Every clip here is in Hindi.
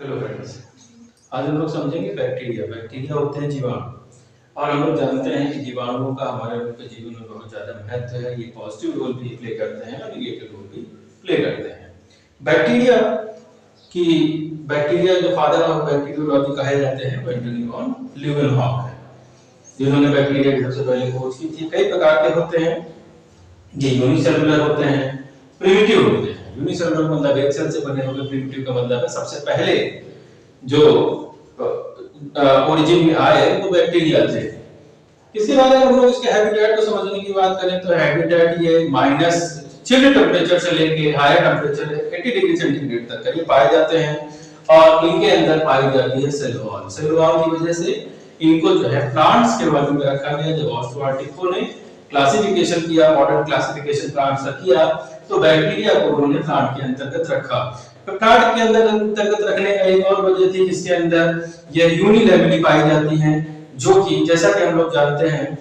हेलो फ्रेंड्स, आज हम लोग समझेंगे बैक्टीरिया। बैक्टीरिया होते हैं जीवाणु, और हम लोग जानते हैं कि जीवाणुओं का हमारे लोग के जीवन में बहुत ज़्यादा महत्व है। ये पॉजिटिव रोल भी प्ले करते हैं और निगेटिव रोल भी प्ले करते हैं। बैक्टीरिया की बैक्टीरिया जो फादर ऑफ बैक्टीरियोलॉजी कहे जाते हैं एंटोनी वॉन ल्यूवेनहॉक है, जिन्होंने बैक्टीरिया की सबसे पहले खोज की थी। कई प्रकार के होते हैं, ये यूनिसेलुलर होते हैं, प्रिमिटिव होते हैं। यूनिसेलुलर मतलब एक सेल से बने होंगे, प्रिमिटिव का मतलब है सबसे पहले जो ओरिजिन में आए वो बैक्टीरिया थे। इसके बारे में हम लोग इसके हैबिटेट को समझने की बात करें तो हैबिटेट ये माइनस चिल्ड टेम्परेचर से लेके हायर टेम्परेचर 80 डिग्री सेंटीग्रेड तक का ये पाए जाते हैं, और इनके अंदर पाई जाती है सेल वॉल। सेल वॉल की वजह से इनको जो है प्लांट्स के बारे में रखा गया। जब ऑस्ट्रोआर्टिको ने क्लासिफिकेशन किया, मॉडर्न क्लासिफिकेशन प्लांट्स का किया, तो बैक्टीरिया को उन्होंने प्लांट के अंतर्गत रखा। तो प्लांट के अंतर्गत रखने का एक और वजह थी, जिसके अंदर यह यूनिलेमली पाई जाती हैं, जो कि जैसा कि हम लोग जानते हैं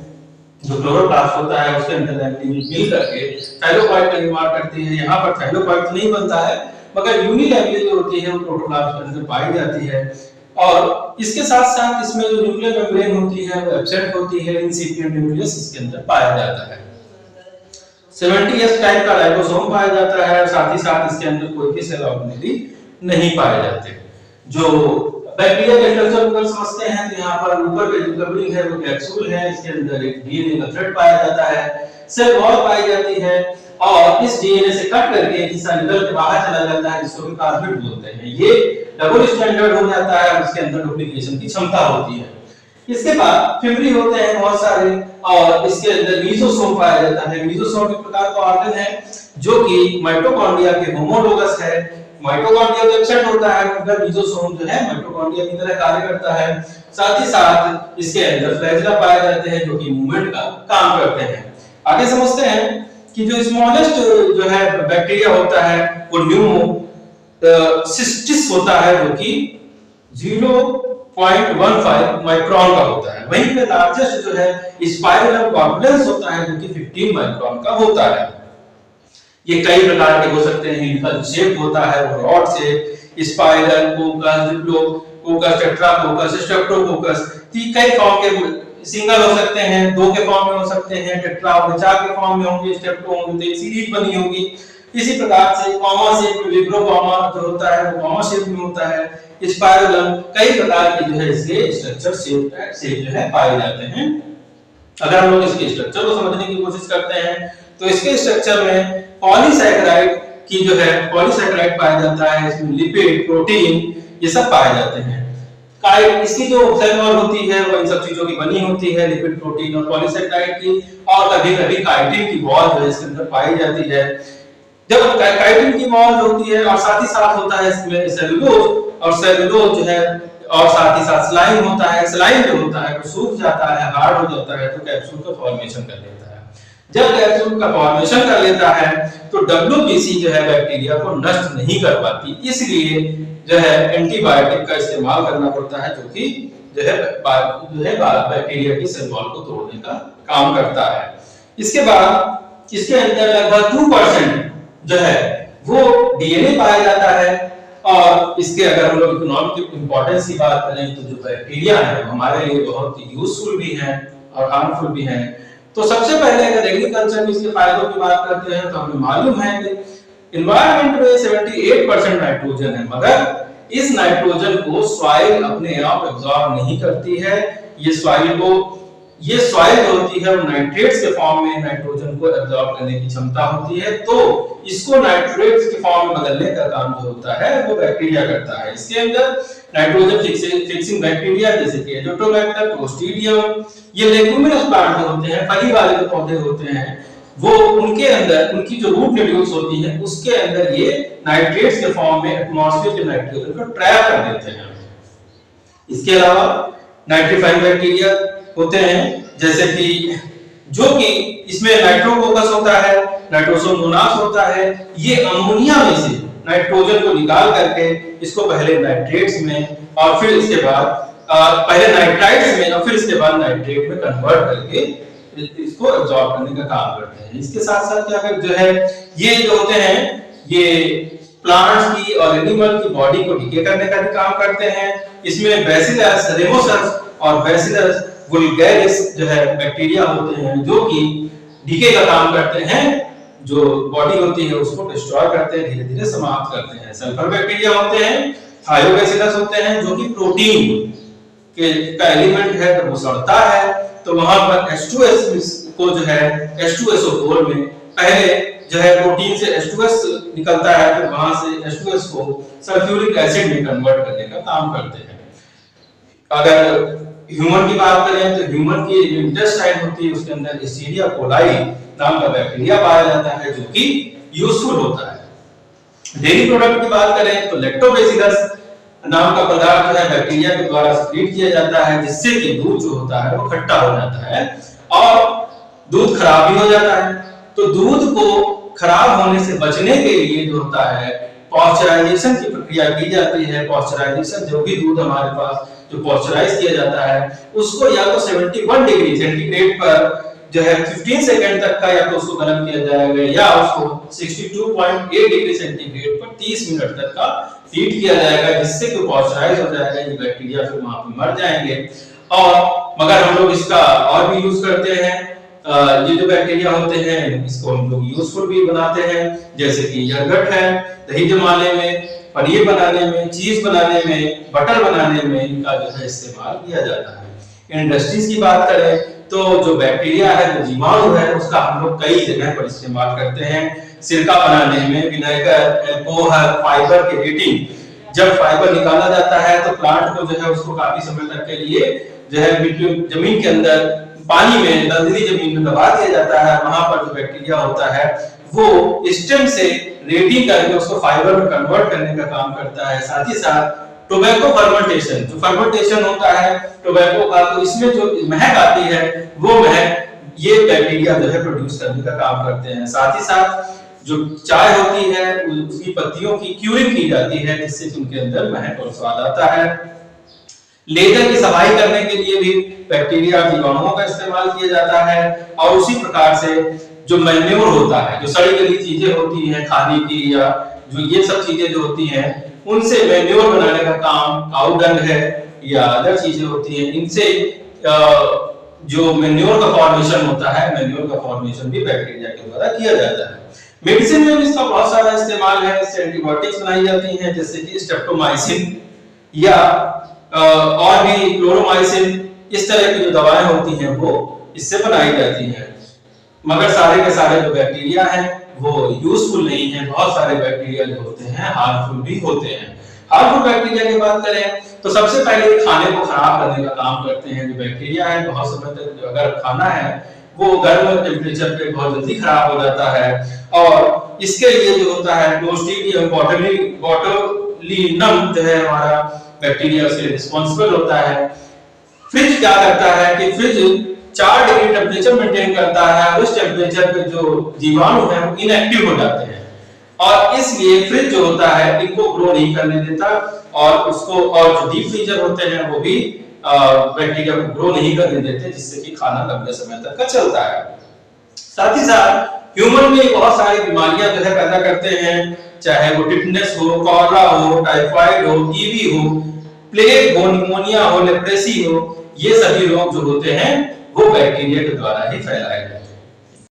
जो क्लोरोप्लास्ट होता है उसके अंदर लेमनी मिल करके थाइलोकाइट का निर्माण करती है। यहाँ पर थाइलोकाइट नहीं बनता है, मगर यूनिलेमली जो होती है वो प्रोटोप्लास्ट के अंदर पाई जाती है। और इसके साथ साथ इसमें जो न्यूक्लियर मेम्ब्रेन होती है वो एब्सेंट होती है, इनसिपिएंट न्यूक्लियस इसके अंदर पाया जाता है। 70s टाइप का राइबोसोम पाया जाता है, और साथ ही साथ इसके अंदर कोई भी सेल ऑर्गेनेली नहीं पाए जाते। जो बैक्टीरिया के स्ट्रक्चर को समझते हैं तो यहाँ पर ऊपर पे जो कवरिंग है वो कैप्सूल है, इसके अंदर एक डीएनए का थ्रेड पाया जाता है, सेल वॉल पाई जाती है, और इस डीएनए से कट करके हिस्सा निकल के बाहर चला जाता है, जिसको प्लाज्मिड बोलते हैं। ये डबल स्टैंडर्ड हो जाता है और इसके अंदर डुप्लीकेशन की क्षमता होती है। इसके बाद फिब्री होते हैं बहुत सारे, और इसके अंदर मीजोसोम पाया जाता है। मीजोसोम एक प्रकार का ऑर्गन है जो कि माइटोकॉन्ड्रिया के होमोलोगस है। माइटोकॉन्ड्रिया तो एब्सेंट होता है, मगर मीजोसोम जो है माइटोकॉन्ड्रिया की तरह कार्य करता है। साथ ही साथ इसके अंदर फ्लैजेला पाए जाते हैं जो कि मूवमेंट का काम करते हैं। आगे समझते हैं कि जो स्मॉलेस्ट जो है बैक्टीरिया होता है वो न्यूमोसिस्टिस होता है, जो कि 0.15 माइक्रोन का होता है। वहीं पे लार्जेस्ट जो है स्पाइरल कॉम्प्लेक्स होता है, जो कि 15 माइक्रोन का होता है। ये कई प्रकार के हो सकते हैं। इनका शेप होता है वो rod shape, spiral, कोकस, Diplo कोकस, tetracoccus, Streptococcus. कई फॉर्म के सिंगल हो सकते हैं, दो के फॉर्म में हो सकते हैं, टेट्रा और चार के फॉर्म में होंगे, स्ट्रेप्टो होंगे तो एक सीरीज बनी होगी। इसी प्रकार से कॉमा शेप में विब्रोकॉमा जो होता है वो कॉमा शेप में होता है। स्पाइरलम कई प्रकार के जो है इसके स्ट्रक्चर शेप जो है पाए जाते हैं। अगर हम लोग इसके स्ट्रक्चर को समझने की कोशिश करते हैं तो इसके स्ट्रक्चर में पॉलीसैकेराइड की जो है पॉलीसैकेराइड पाया जाता है, इसमें लिपिड, प्रोटीन ये सब पाए जाते हैं। इसकी जो सेल वॉल होती है वो इन सब चीजों की बनी होती है, लिपिड, प्रोटीन और पॉलीसैकेराइड की, और कभी-कभी काइटिन की वॉल जो है इसके अंदर पाई जाती है। जब काइटिन की वॉल होती है और साथ ही साथ होता है इसमें सेलुलोज, और सेलुलोज जो है और साथ ही साथ स्लाइम होता है। स्लाइम जो होता है वो सूख जाता है, हार्ड हो जाता है, तो कैप्सूल का फॉर्मेशन कर लेता है। जब कैप्सूल का फॉर्मेशन कर लेता है तो डब्ल्यूबीसी जो है बैक्टीरिया को नष्ट नहीं कर पाती, इसलिए जो है एंटीबायोटिक का इस्तेमाल करना पड़ता है, जो कि जो है बैक्टीरिया की सेल वॉल को तोड़ने का काम करता है। इसके बाद इसके अंदर लगभग 2% जो है वो डीएनए पाया जाता है। और इसके अगर हम लोग इकोनॉमिक इंपॉर्टेंस की बात करें तो जो बैक्टीरिया है हमारे लिए बहुत ही यूजफुल भी है और हार्मफुल भी है। तो सबसे पहले अगर एग्रीकल्चर में इसके फायदों की बात करते हैं तो हमें मालूम है कि एनवायरनमेंट में 78% नाइट्रोजन है, मगर इस नाइट्रोजन को सॉइल अपने आप एब्जॉर्ब नहीं करती है। ये सॉइल जो होती है वो नाइट्रेट्स के फॉर्म में नाइट्रोजन को एब्जॉर्ब करने की क्षमता होती है, तो इसको नाइट्रेट्स के फॉर्म में बदलने का काम जो होता है वो बैक्टीरिया करता है। इसके अंदर नाइट्रोजन फिक्सिंग बैक्टीरिया जैसे कि एजोटोबैक्टर, क्लोस्ट्रीडियम, ये लेगुमिनस प्लांट जो होते हैं, फली वाले जो पौधे होते हैं, वो उनके अंदर उनकी जो रूट नोड्यूल्स होती हैं उसके अंदर ये नाइट्रेट्स के फॉर्म में एटमॉस्फेयर के नाइट्रोजन को ट्रैप कर देते हैं। इसके अलावा नाइट्रीफाइंग बैक्टीरिया होते हैं, जैसे कि जो कि इसमें नाइट्रोकोकस होता है, नाइट्रोसोमोनास होता है। ये अमोनिया में से नाइट्रोजन को निकाल करके इसको पहले नाइट्रेट्स में और फिर इसके बाद पहले नाइट्राइट्स में और फिर इसके बाद नाइट्रेट में कन्वर्ट करके इसको एब्जॉर्ब करने का काम करते हैं। इसके साथ साथ क्या जो है ये जो होते हैं ये प्लांट्स की और एनिमल की बॉडी को डीके करने का भी काम करते हैं। इसमें बैसिलस रेमोसस और बैसिलस वुल्गैरिस जो है बैक्टीरिया होते हैं जो कि डीके का काम करते हैं, जो बॉडी होती है उसको डिस्ट्रॉय करते हैं, धीरे धीरे समाप्त करते हैं। सल्फर बैक्टीरिया होते हैं, थायोबैसिलस होते हैं जो कि प्रोटीन के का एलिमेंट है, तो वो सड़ता है तो वहां पर H2S को जो है H2SO4 में पहले जो है प्रोटीन से H2S निकलता है, फिर वहां से H2S को सल्फ्यूरिक एसिड में कन्वर्ट करने का काम करते हैं। अगर ह्यूमन की बात करें तो ह्यूमन की जो इंटेस्टाइन होती है उसके अंदर एस्चेरिचिया कोलाई नाम का बैक्टीरिया पाया जाता है जो कि यूजफुल होता है। डेयरी प्रोडक्ट की बात करें तो लैक्टोबैसिलस नाम का पदार्थ जो है बैक्टीरिया के द्वारा सिक्रीट किया जाता है, जिससे कि दूध जो होता है वो खट्टा हो जाता है और दूध खराब भी हो जाता है। तो दूध को खराब होने से बचने के लिए जो होता है पॉस्चराइजेशन की प्रक्रिया की जाती है। पॉस्चराइजेशन जो भी दूध हमारे पास जो पॉस्चराइज किया जाता है उसको या तो 71 डिग्री सेंटीग्रेड पर जो है 15 सेकंड तक का या तो उसको गर्म किया जाएगा या उसको 62.8 डिग्री सेंटीग्रेड पर 30 मिनट तक का हीट किया जाएगा, जिससे कि पॉस्चराइज हो जाएगा, ये बैक्टीरिया फिर वहां पे मर जाएंगे। और मगर हम लोग इसका और भी यूज करते हैं। ये जो बैक्टीरिया होते हैं इसको हम लोग यूजफुल भी बनाते हैं, जैसे कि यogurt है, दही जमाने में, पनीर बनाने में, चीज बनाने में, बटर बनाने में इनका जो है इस्तेमाल किया जाता है। इंडस्ट्रीज की बात करें तो जो बैक्टीरिया है, जो जीवाणु है, उसका हम लोग कई जगह पर इस्तेमाल करते हैं। सिरका बनाने में विनेगर, अल्कोहल, फाइबर के हीटिंग, जब फाइबर निकाला जाता है तो प्लांट को जो है उसको काफी समय तक के लिए जो है जमीन के अंदर पानी में, दलदली जमीन में दबा दिया जाता है। वहां पर जो बैक्टीरिया होता है वो स्टेम से रेटिंग करके उसको फाइबर में कन्वर्ट करने का काम करता है। साथ ही साथ टोबैको फर्मेंटेशन, जो फर्मेंटेशन होता है टोबैको का, तो इसमें जो महक आती है वो महक ये बैक्टीरिया जो है प्रोड्यूस करने का काम करते हैं। साथ ही साथ जो चाय होती है उसकी पत्तियों की क्यूरिंग की जाती है, जिससे उनके अंदर महक और स्वाद आता है। लेदर की सफाई करने के लिए भी बैक्टीरिया जीवाणुओं का इस्तेमाल किया जाता है। और उसी प्रकार से जो मैन्योर होता है, जो सड़ी गली चीजें होती हैं खाने की या जो ये सब चीजें जो होती हैं, उनसे मैन्योर बनाने का काम काऊ डंग है या अदर चीजें होती हैं, इनसे जो मैन्योर का फॉर्मेशन होता है, मैन्योर का फॉर्मेशन भी बैक्टीरिया के द्वारा किया जाता है। मेडिसिन में भी इसका बहुत सारा इस्तेमाल है। इससे एंटीबायोटिक्स बनाई जाती हैं, जैसे कि स्ट्रेप्टोमाइसिन या और भी क्लोरोमाइसिन, इस तरह की जो दवाएं होती हैं वो इससे बनाई जाती हैं। मगर सारे के सारे जो बैक्टीरिया हैं वो यूजफुल नहीं है। बहुत सारे बैक्टीरिया जो होते हैं हार्मफुल भी होते हैं। हार्मफुल बैक्टीरिया की बात करें तो सबसे पहले खाने को खराब करने का काम करते हैं। जो बैक्टीरिया है बहुत समय तक अगर खाना है वो गर्म टेम्परेचर पे बहुत जल्दी खराब हो जाता है, और इसके लिए जो होता है क्लोस्ट्रीडियम बोटुलिनम जो है हमारा बैक्टीरिया उसके लिए रिस्पांसिबल होता है। फ्रिज क्या करता है कि फ्रिज 4 डिग्री टेम्परेचर मेंटेन करता है, उस टेम्परेचर पे जो जीवाणु है वो इनएक्टिव हो जाते हैं, और इसलिए फ्रिज जो होता है इनको ग्रो नहीं करने देता, और उसको और जो डीप फ्रीजर होते हैं वो भी बैक्टीरिया को ग्रो नहीं करने देते, जिससे कि खाना लंबे समय तक का चलता है। साथ ही साथ ह्यूमन में बहुत सारी बीमारियां जो है पैदा करते हैं, चाहे वो टिटनेस हो, कॉलरा हो, टाइफाइड हो, टीबी हो, प्लेग हो, निमोनिया हो, लेप्रेसी हो, ये सभी रोग जो होते हैं वो बैक्टीरिया के द्वारा ही फैलाए जाते हैं।